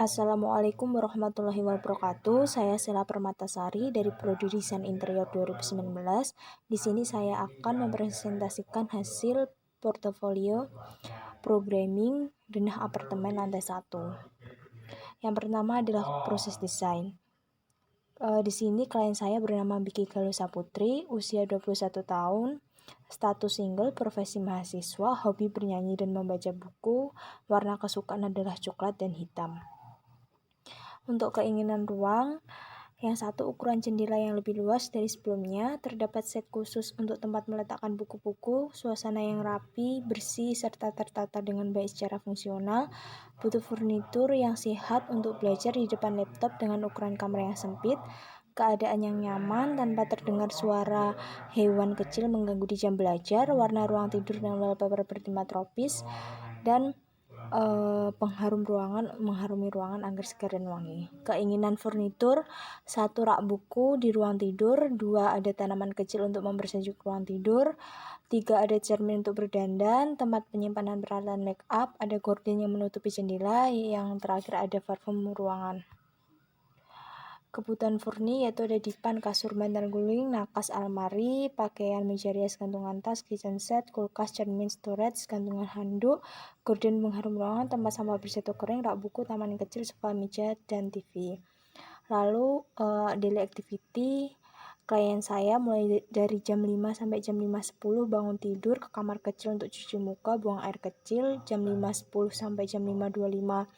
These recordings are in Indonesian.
Assalamualaikum warahmatullahi wabarakatuh. Saya Sela Permatasari dari Prodi Desain Interior 2019. Di sini saya akan mempresentasikan hasil portofolio programming denah apartemen lantai 1. Yang pertama adalah proses desain. Di sini klien saya bernama Biki Galusa Putri, usia 21 tahun, status single, profesi mahasiswa, hobi bernyanyi dan membaca buku, warna kesukaan adalah coklat dan hitam. Untuk keinginan ruang, yang satu ukuran jendela yang lebih luas dari sebelumnya, terdapat set khusus untuk tempat meletakkan buku-buku, suasana yang rapi, bersih, serta tertata dengan baik secara fungsional, butuh furnitur yang sehat untuk belajar di depan laptop dengan ukuran kamar yang sempit, keadaan yang nyaman tanpa terdengar suara hewan kecil mengganggu di jam belajar, warna ruang tidur dan wallpaper bertema tropis, dan mengharumi ruangan agar segar dan wangi. Keinginan furnitur: 1 rak buku di ruang tidur, 2 ada tanaman kecil untuk mempersejuk ruang tidur, 3 ada cermin untuk berdandan, tempat penyimpanan peralatan make up, ada gorden yang menutupi jendela, yang terakhir ada parfum ruangan. Kebutuhan furni yaitu ada dipan, kasur, bantal guling, nakas, almari, pakaian, meja rias, gantungan tas, kitchen set, kulkas, cermin, storage, gantungan handuk, gorden pengharum ruangan, tempat sampah bersih atau kering, rak buku, taman kecil, sofa, meja, dan TV. Lalu daily activity klien saya mulai dari jam 5 sampai jam 5.10 bangun tidur, ke kamar kecil untuk cuci muka, buang air kecil, jam 5.10 sampai jam 5.25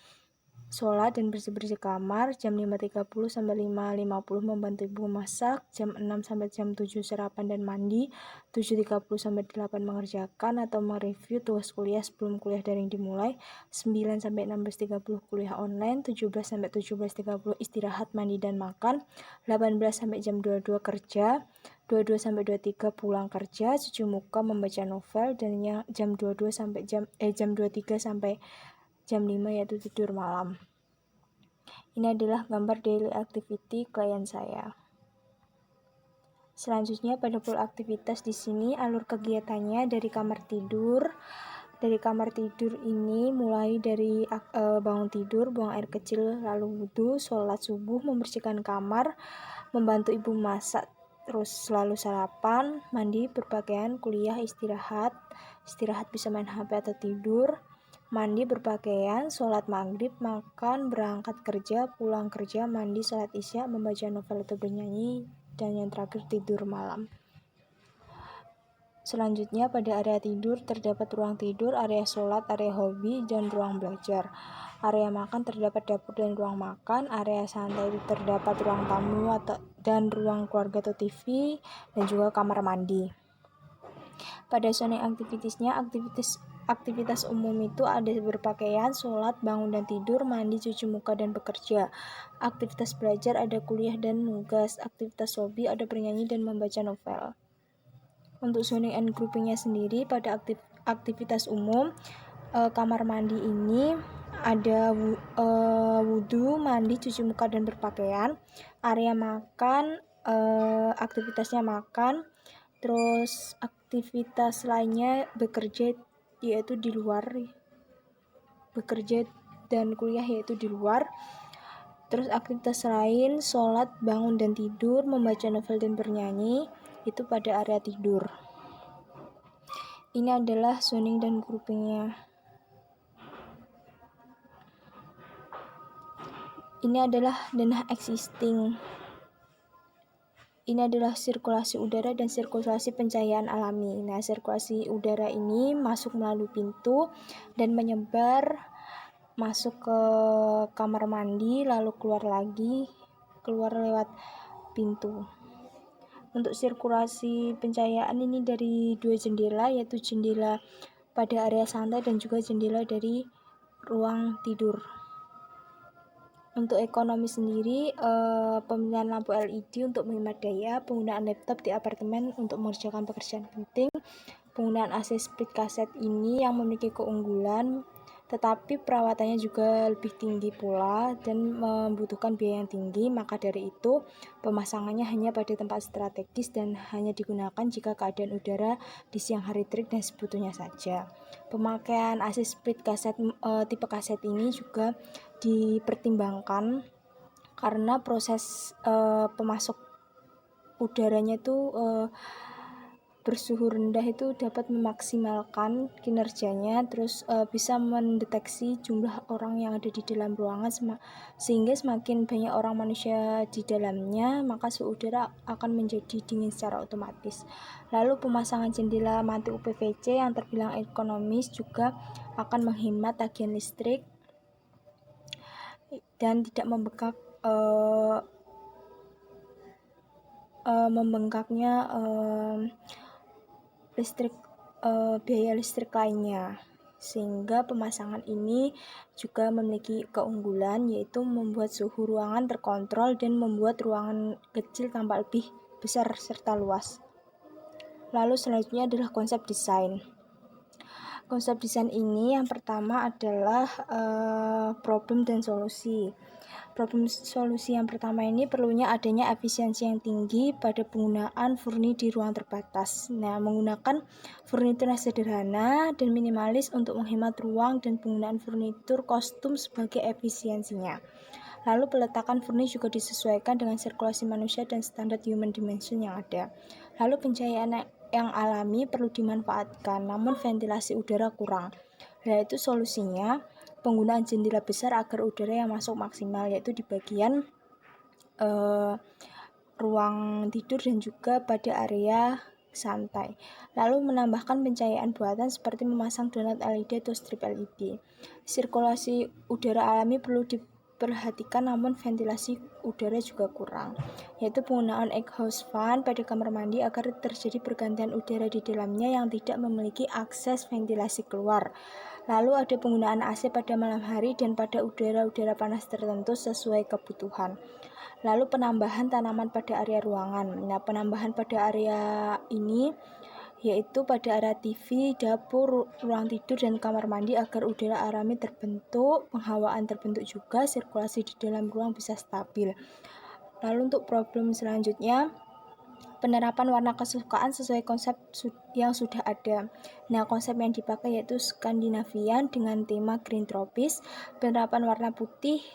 sholat dan bersih-bersih kamar, jam 5.30 sampai 5.50 membantu ibu masak, jam 6 sampai jam 7 sarapan dan mandi, 7.30 sampai 8 mengerjakan atau mereview tugas kuliah sebelum kuliah daring dimulai, 9 sampai 16.30 kuliah online, 17 sampai 17.30 istirahat, mandi dan makan, 18 sampai jam 22 kerja, 22 sampai 23 pulang kerja, cuci muka, membaca novel, dan jam 22 sampai jam 23 sampai jam 5 yaitu tidur malam. Ini adalah gambar daily activity klien saya. Selanjutnya pada pool aktivitas di sini alur kegiatannya dari kamar tidur. Dari kamar tidur ini mulai dari bangun tidur, buang air kecil, lalu wudhu, sholat subuh, membersihkan kamar, membantu ibu masak, terus selalu sarapan, mandi, berpakaian, kuliah, istirahat bisa main HP atau tidur, mandi, berpakaian, sholat maghrib, makan, berangkat kerja, pulang kerja, mandi, sholat isya, membaca novel atau bernyanyi, dan yang terakhir tidur malam. Selanjutnya pada area tidur terdapat ruang tidur, area sholat, area hobi, dan ruang belajar. Area makan terdapat dapur dan ruang makan, area santai terdapat ruang tamu dan ruang keluarga atau TV, dan juga kamar mandi. Pada zona aktivitasnya, aktivitas umum itu ada berpakaian, sholat, bangun dan tidur, mandi, cuci muka, dan bekerja. Aktivitas belajar ada kuliah dan nugas. Aktivitas hobi ada bernyanyi dan membaca novel. Untuk zoning and groupingnya sendiri, pada aktivitas umum, kamar mandi ini ada wudhu, mandi, cuci muka, dan berpakaian. Area makan, aktivitasnya makan. Terus aktivitas lainnya bekerja yaitu di luar, bekerja dan kuliah yaitu di luar. Terus aktivitas lain sholat, bangun dan tidur, membaca novel dan bernyanyi, itu pada area tidur. Ini adalah zoning dan groupingnya. Ini adalah denah existing. Ini adalah sirkulasi udara dan sirkulasi pencahayaan alami. Nah, sirkulasi udara ini masuk melalui pintu dan menyebar masuk ke kamar mandi, lalu keluar lewat pintu. Untuk sirkulasi pencahayaan ini dari 2 jendela, yaitu jendela pada area santai dan juga jendela dari ruang tidur. Untuk ekonomi sendiri, pemilihan lampu LED untuk menghemat daya, penggunaan laptop di apartemen untuk mengerjakan pekerjaan penting, penggunaan AC split kaset ini yang memiliki keunggulan, tetapi perawatannya juga lebih tinggi pula dan membutuhkan biaya yang tinggi. Maka dari itu, pemasangannya hanya pada tempat strategis dan hanya digunakan jika keadaan udara di siang hari terik dan sebutuhnya saja. Pemakaian AC split kaset tipe kaset ini juga dipertimbangkan karena proses pemasok udaranya itu bersuhu rendah itu dapat memaksimalkan kinerjanya, terus bisa mendeteksi jumlah orang yang ada di dalam ruangan, sehingga semakin banyak orang manusia di dalamnya, maka suhu udara akan menjadi dingin secara otomatis. Lalu pemasangan jendela mati UPVC yang terbilang ekonomis juga akan menghemat tagihan listrik dan tidak membengkaknya biaya listrik lainnya, sehingga pemasangan ini juga memiliki keunggulan, yaitu membuat suhu ruangan terkontrol dan membuat ruangan kecil tampak lebih besar serta luas. Lalu selanjutnya adalah konsep desain. Konsep desain ini yang pertama adalah problem dan solusi. Problem solusi yang pertama ini perlunya adanya efisiensi yang tinggi pada penggunaan furni di ruang terbatas. Nah, menggunakan furnitur yang sederhana dan minimalis untuk menghemat ruang dan penggunaan furnitur kostum sebagai efisiensinya. Lalu peletakan furni juga disesuaikan dengan sirkulasi manusia dan standar human dimension yang ada. Lalu pencahayaan yang alami perlu dimanfaatkan, namun ventilasi udara kurang. Yaitu solusinya penggunaan jendela besar agar udara yang masuk maksimal, yaitu di bagian ruang tidur dan juga pada area santai. Lalu menambahkan pencahayaan buatan seperti memasang donat LED atau strip LED. Sirkulasi udara alami perlu diperhatikan, namun ventilasi udara juga kurang, yaitu penggunaan exhaust fan pada kamar mandi agar terjadi pergantian udara di dalamnya yang tidak memiliki akses ventilasi keluar. Lalu ada penggunaan AC pada malam hari dan pada udara-udara panas tertentu sesuai kebutuhan. Lalu penambahan tanaman pada area ruangan. Nah, penambahan pada area ini yaitu pada area TV, dapur, ruang tidur, dan kamar mandi agar udara alami terbentuk, penghawaan terbentuk juga, sirkulasi di dalam ruang bisa stabil. Lalu untuk problem selanjutnya, penerapan warna kesukaan sesuai konsep yang sudah ada. Nah, konsep yang dipakai yaitu Skandinavian dengan tema green tropis, penerapan warna putih,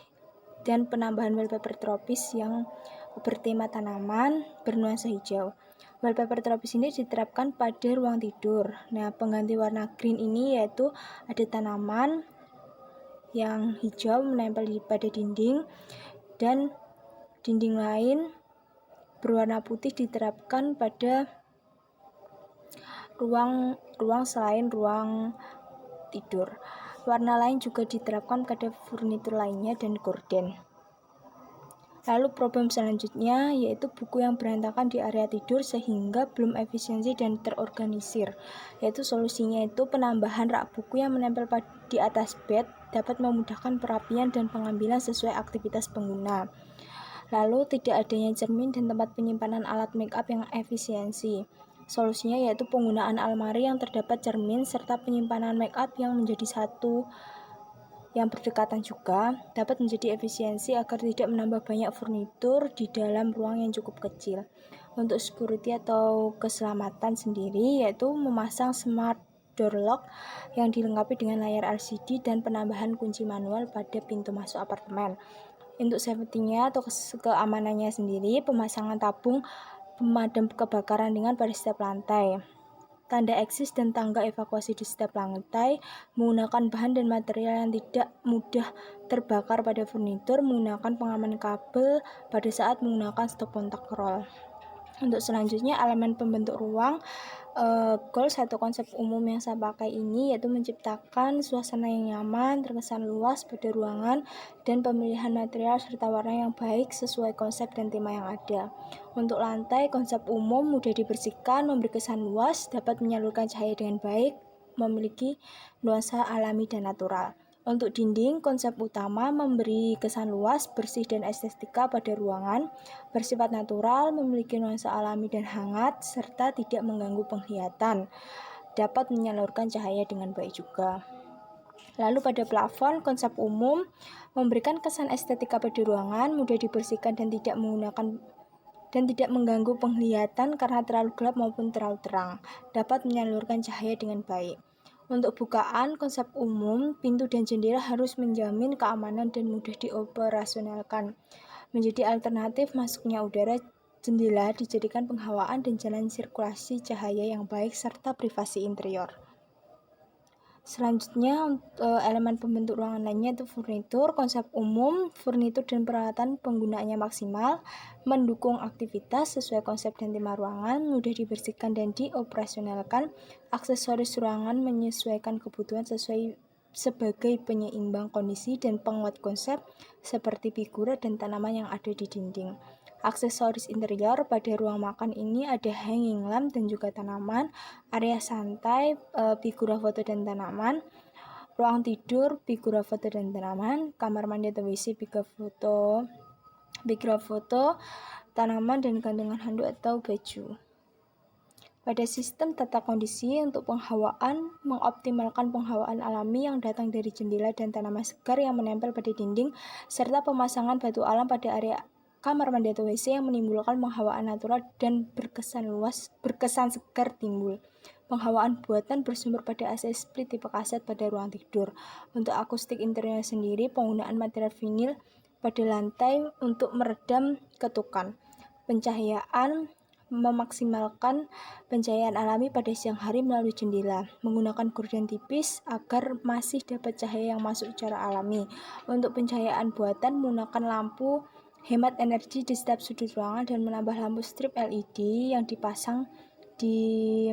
dan penambahan wallpaper tropis yang bertema tanaman bernuansa hijau. Wallpaper tropis ini diterapkan pada ruang tidur. Nah, pengganti warna green ini yaitu ada tanaman yang hijau menempel pada dinding, dan dinding lain berwarna putih diterapkan pada ruang selain ruang tidur. Warna lain juga diterapkan pada furnitur lainnya dan gorden. Lalu problem selanjutnya yaitu buku yang berantakan di area tidur sehingga belum efisiensi dan terorganisir. Yaitu solusinya itu penambahan rak buku yang menempel di atas bed dapat memudahkan perapian dan pengambilan sesuai aktivitas pengguna. Lalu tidak adanya cermin dan tempat penyimpanan alat make up yang efisiensi. Solusinya yaitu penggunaan almari yang terdapat cermin serta penyimpanan make up yang menjadi satu yang berdekatan juga dapat menjadi efisiensi agar tidak menambah banyak furnitur di dalam ruang yang cukup kecil. Untuk security atau keselamatan sendiri yaitu memasang smart door lock yang dilengkapi dengan layar LCD dan penambahan kunci manual pada pintu masuk apartemen. Untuk safety-nya atau keamanannya sendiri, pemasangan tabung pemadam kebakaran ringan pada setiap lantai, tanda eksis dan tangga evakuasi di setiap lantai, menggunakan bahan dan material yang tidak mudah terbakar pada furnitur, menggunakan pengaman kabel pada saat menggunakan stop kontak roll. Untuk selanjutnya elemen pembentuk ruang, goals atau konsep umum yang saya pakai ini yaitu menciptakan suasana yang nyaman, terkesan luas pada ruangan, dan pemilihan material serta warna yang baik sesuai konsep dan tema yang ada. Untuk lantai, konsep umum mudah dibersihkan, memberi kesan luas, dapat menyalurkan cahaya dengan baik, memiliki nuansa alami dan natural. Untuk dinding, konsep utama memberi kesan luas, bersih, dan estetika pada ruangan, bersifat natural, memiliki nuansa alami dan hangat, serta tidak mengganggu penglihatan, dapat menyalurkan cahaya dengan baik juga. Lalu pada plafon, konsep umum memberikan kesan estetika pada ruangan, mudah dibersihkan dan tidak mengganggu penglihatan karena terlalu gelap maupun terlalu terang, dapat menyalurkan cahaya dengan baik. Untuk bukaan, konsep umum, pintu dan jendela harus menjamin keamanan dan mudah dioperasionalkan. Menjadi alternatif masuknya udara, jendela dijadikan penghawaan dan jalan sirkulasi cahaya yang baik serta privasi interior. Selanjutnya, elemen pembentuk ruangan lainnya itu furnitur. Konsep umum, furnitur dan peralatan penggunaannya maksimal, mendukung aktivitas sesuai konsep dan tema ruangan, mudah dibersihkan dan dioperasionalkan. Aksesoris ruangan menyesuaikan kebutuhan sebagai penyeimbang kondisi dan penguat konsep seperti figura dan tanaman yang ada di dinding. Aksesoris interior pada ruang makan ini ada hanging lamp dan juga tanaman, area santai, figura foto dan tanaman, ruang tidur, figura foto dan tanaman, kamar mandi atau WC, figura foto, tanaman dan gantungan handuk atau baju. Pada sistem tata kondisi untuk penghawaan, mengoptimalkan penghawaan alami yang datang dari jendela dan tanaman segar yang menempel pada dinding, serta pemasangan batu alam pada area kamar mandi atau WC yang menimbulkan penghawaan natural dan berkesan segar timbul. Penghawaan buatan bersumber pada AC split tipe kaset pada ruang tidur. Untuk akustik interior sendiri, penggunaan material vinil pada lantai untuk meredam ketukan. Pencahayaan, memaksimalkan pencahayaan alami pada siang hari melalui jendela, menggunakan gorden tipis agar masih dapat cahaya yang masuk secara alami. Untuk pencahayaan buatan, menggunakan lampu hemat energi di setiap sudut ruangan dan menambah lampu strip LED yang dipasang di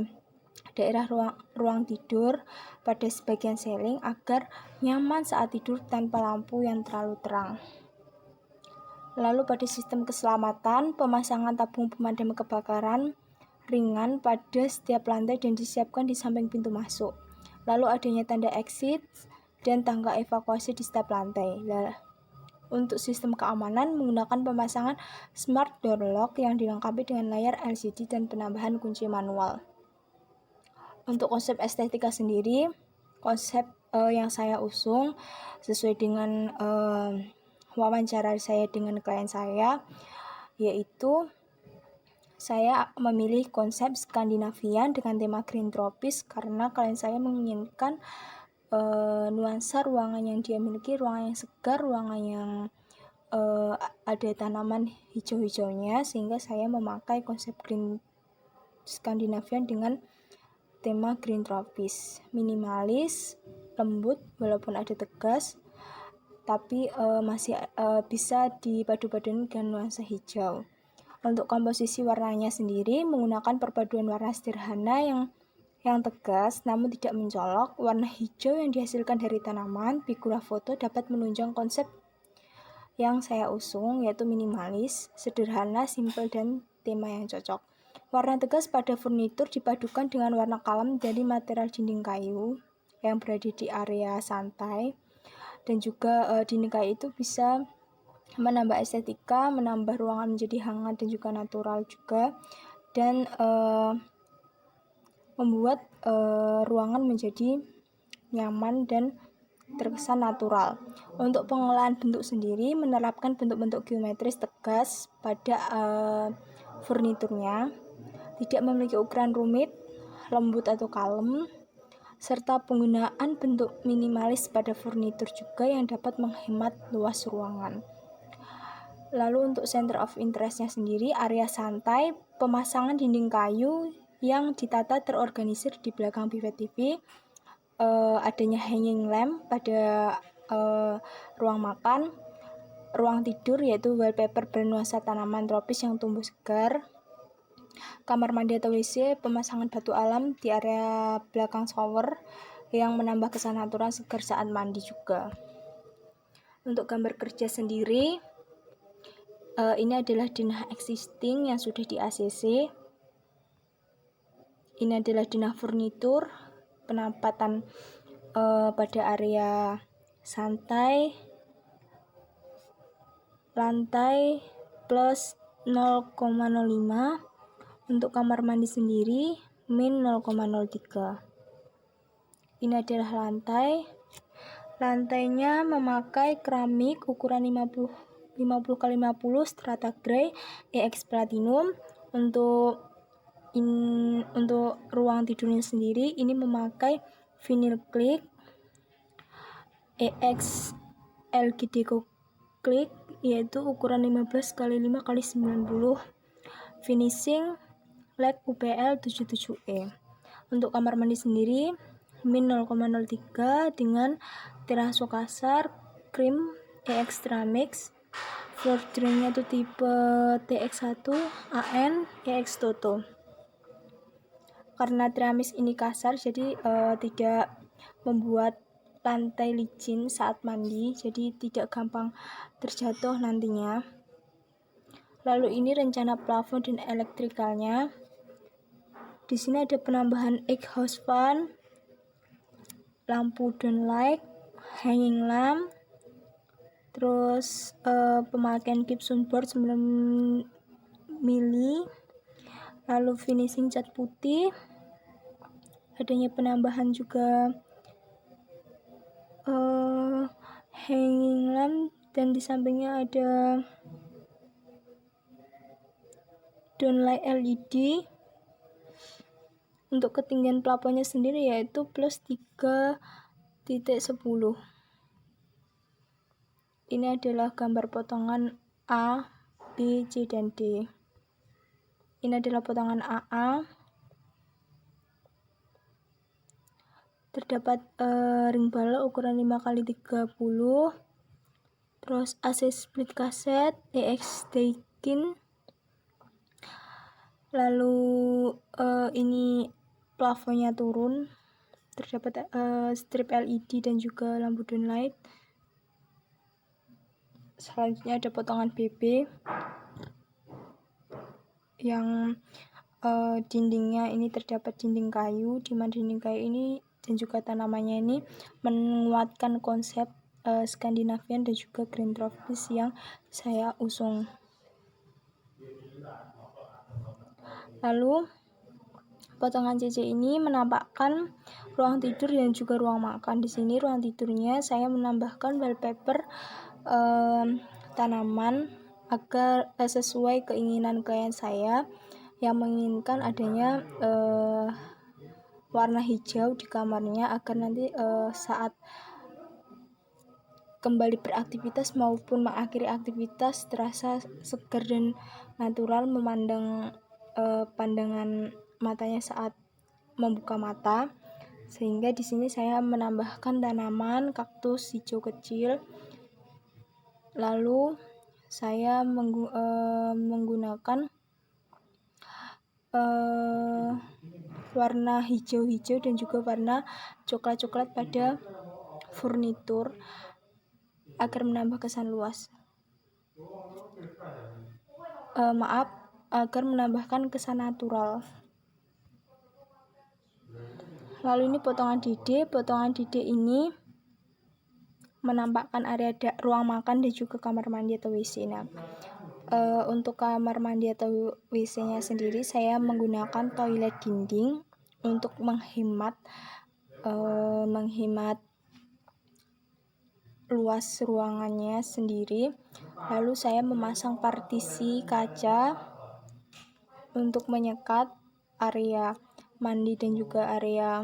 daerah ruang tidur pada sebagian ceiling agar nyaman saat tidur tanpa lampu yang terlalu terang. Lalu pada sistem keselamatan, pemasangan tabung pemadam kebakaran ringan pada setiap lantai dan disiapkan di samping pintu masuk. Lalu adanya tanda exit dan tangga evakuasi di setiap lantai. Untuk sistem keamanan, menggunakan pemasangan smart door lock yang dilengkapi dengan layar LCD dan penambahan kunci manual. Untuk konsep estetika sendiri, konsep yang saya usung sesuai dengan wawancara saya dengan klien saya, yaitu saya memilih konsep Skandinavian dengan tema green tropis karena klien saya menginginkan nuansa ruangan yang dia miliki, ruangan yang segar, ruangan yang ada tanaman hijau-hijaunya, sehingga saya memakai konsep green Skandinavian dengan tema green tropis, minimalis, lembut walaupun ada tegas, tapi masih bisa dipadu-padukan dengan nuansa hijau. Untuk komposisi warnanya sendiri menggunakan perpaduan warna sederhana yang tegas namun tidak mencolok. Warna hijau yang dihasilkan dari tanaman, figura foto dapat menunjang konsep yang saya usung, yaitu minimalis, sederhana, simpel, dan tema yang cocok. Warna tegas pada furnitur dipadukan dengan warna kalem dari material dinding kayu yang berada di area santai, dan juga dinding kayu itu bisa menambah estetika, menambah ruangan menjadi hangat dan juga natural juga, dan membuat ruangan menjadi nyaman dan terkesan natural. Untuk pengolahan bentuk sendiri, menerapkan bentuk-bentuk geometris tegas pada furniturnya, tidak memiliki ukuran rumit, lembut atau kalem, serta penggunaan bentuk minimalis pada furnitur juga yang dapat menghemat luas ruangan. Lalu untuk center of interest-nya sendiri, area santai, pemasangan dinding kayu yang ditata terorganisir di belakang pivot TV, adanya hanging lamp pada ruang makan, ruang tidur yaitu wallpaper bernuansa tanaman tropis yang tumbuh segar, kamar mandi atau WC, pemasangan batu alam di area belakang shower yang menambah kesan natural segar saat mandi juga. Untuk gambar kerja sendiri, ini adalah denah existing yang sudah di ACC. Ini adalah denah furnitur, penempatan pada area santai, lantai plus 0,05. Untuk kamar mandi sendiri min 0,03. Ini adalah lantai. Lantainya memakai keramik ukuran 50x50 strata grey EX Platinum. Untuk ruang tidurnya sendiri ini memakai vinyl click, EX LGD click yaitu ukuran 15 x 5 x 90, finishing leg UPL 77E. Untuk kamar mandi sendiri min 0,03 dengan teraso kasar, krim EX Tramix, floor drainnya itu tipe TX1 AN EX Toto. Karena Tramix ini kasar jadi tidak membuat lantai licin saat mandi, jadi tidak gampang terjatuh nantinya. Lalu ini rencana plafon dan elektrikalnya. Di sini ada penambahan exhaust fan, lampu downlight, hanging lamp, terus pemakaian gypsum board 9 mili, lalu finishing cat putih, adanya penambahan juga hanging lamp, dan di sampingnya ada downlight LED. Untuk ketinggian plafonnya sendiri yaitu plus 3.10. Ini adalah gambar potongan A, B, C, dan D. Ini adalah potongan AA. Terdapat ring balok ukuran 5x30, terus AC split cassette EX Daikin. Lalu ini plafonnya turun, terdapat strip LED dan juga lampu downlight. Selanjutnya ada potongan BB yang dindingnya ini terdapat dinding kayu, di mana dinding kayu ini dan juga tanamannya ini menguatkan konsep Skandinavian dan juga green tropis yang saya usung. Lalu potongan CC ini menampakkan ruang tidur dan juga ruang makan. Di sini ruang tidurnya saya menambahkan wallpaper tanaman agar sesuai keinginan klien saya yang menginginkan adanya warna hijau di kamarnya agar nanti saat kembali beraktivitas maupun mengakhiri aktivitas terasa segar dan natural memandang pandangan matanya saat membuka mata. Sehingga di sini saya menambahkan tanaman kaktus hijau kecil. Lalu saya menggunakan warna hijau-hijau dan juga warna coklat-coklat pada furnitur agar menambah kesan luas. Agar menambahkan kesan natural. Lalu ini potongan DD. Potongan DD ini menampakkan area ruang makan dan juga kamar mandi atau WC. Nah, untuk kamar mandi atau WC-nya sendiri saya menggunakan toilet dinding untuk menghemat luas ruangannya sendiri. Lalu saya memasang partisi kaca untuk menyekat area mandi dan juga area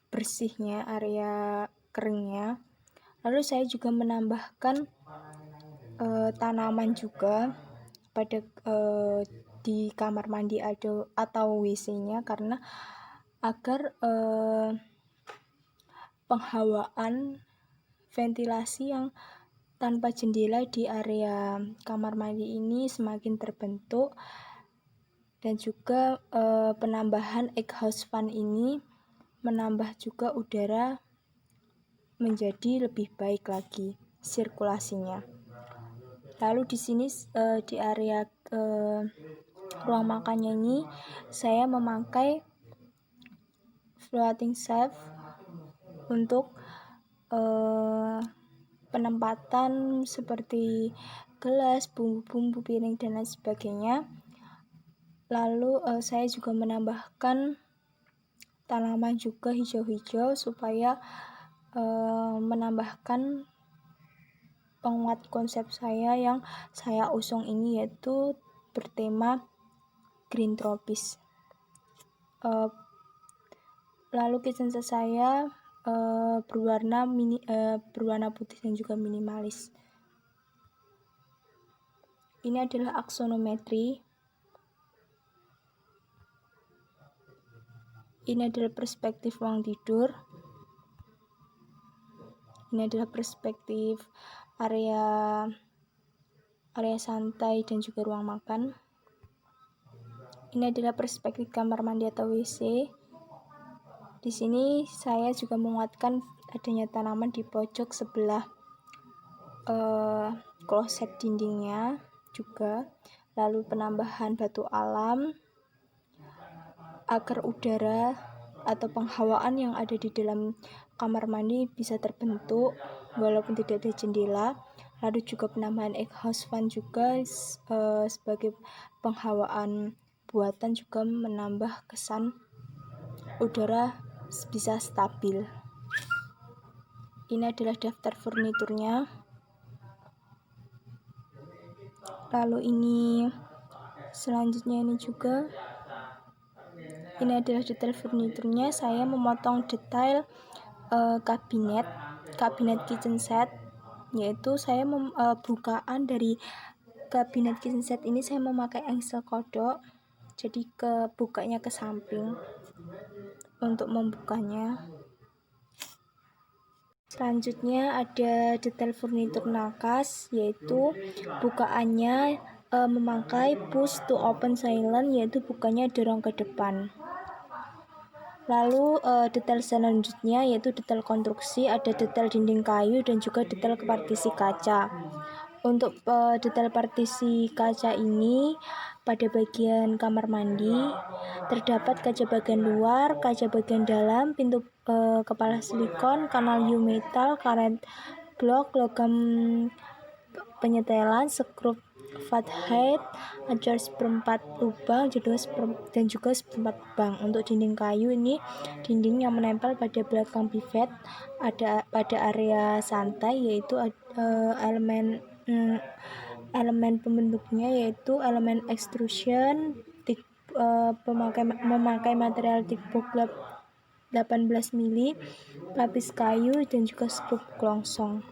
bersihnya, area keringnya. Lalu saya juga menambahkan tanaman juga pada di kamar mandi atau WC-nya karena agar penghawaan ventilasi yang tanpa jendela di area kamar mandi ini semakin terbentuk, dan juga penambahan exhaust fan ini menambah juga udara menjadi lebih baik lagi sirkulasinya. Lalu di sini di area ruang makannya ini saya memakai floating shelf untuk penempatan seperti gelas, bumbu-bumbu, piring, dan lain sebagainya. Lalu saya juga menambahkan tanaman juga hijau-hijau supaya menambahkan penguat konsep saya yang saya usung ini, yaitu bertema green tropis. Lalu kitchen set saya berwarna putih dan juga minimalis. Ini adalah aksonometri. Ini adalah perspektif ruang tidur. Ini adalah perspektif area santai dan juga ruang makan. Ini adalah perspektif kamar mandi atau WC. Di sini saya juga menguatkan adanya tanaman di pojok sebelah kloset dindingnya juga. Lalu penambahan batu alam agar udara atau penghawaan yang ada di dalam kamar mandi bisa terbentuk walaupun tidak ada jendela. Lalu juga penambahan exhaust fan juga sebagai penghawaan buatan juga menambah kesan udara bisa stabil. Ini adalah daftar furniturnya. Lalu ini selanjutnya ini juga. Ini adalah detail furniturnya. Saya memotong detail kabinet kitchen set, yaitu saya bukaan dari kabinet kitchen set ini saya memakai engsel kodok, jadi bukanya ke samping untuk membukanya. Selanjutnya ada detail furnitur nakas, yaitu bukaannya memakai push to open silent, yaitu bukanya dorong ke depan. Lalu detail selanjutnya yaitu detail konstruksi, ada detail dinding kayu dan juga detail partisi kaca. Untuk detail partisi kaca ini pada bagian kamar mandi terdapat kaca bagian luar, kaca bagian dalam, pintu kepala silikon, kanal U metal, karet blok, logam penyetelan, skrup fathead, acar seperempat lubang, dan juga seperempat lubang. Untuk dinding kayu ini dinding yang menempel pada belakang pivot ada pada area santai, yaitu elemen pembentuknya yaitu elemen extrusion, memakai material thick box 18 mili, lapis kayu dan juga skrup klongsong.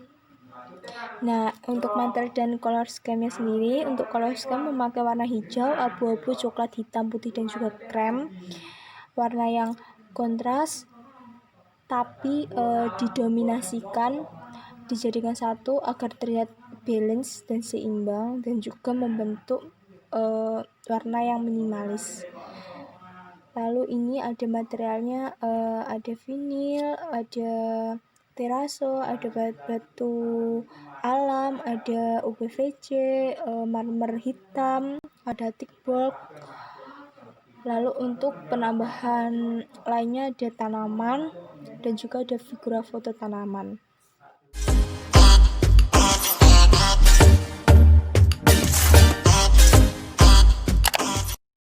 Nah, untuk material dan color scheme-nya sendiri, untuk color scheme memakai warna hijau, abu-abu, coklat, hitam, putih dan juga krem. Warna yang kontras tapi didominasikan, dijadikan satu agar terlihat balance dan seimbang dan juga membentuk warna yang minimalis. Lalu ini ada materialnya, ada vinil, ada teraso, ada batu alam, ada UPVC, marmer hitam, ada thick bulk. Lalu untuk penambahan lainnya ada tanaman dan juga ada figura foto tanaman.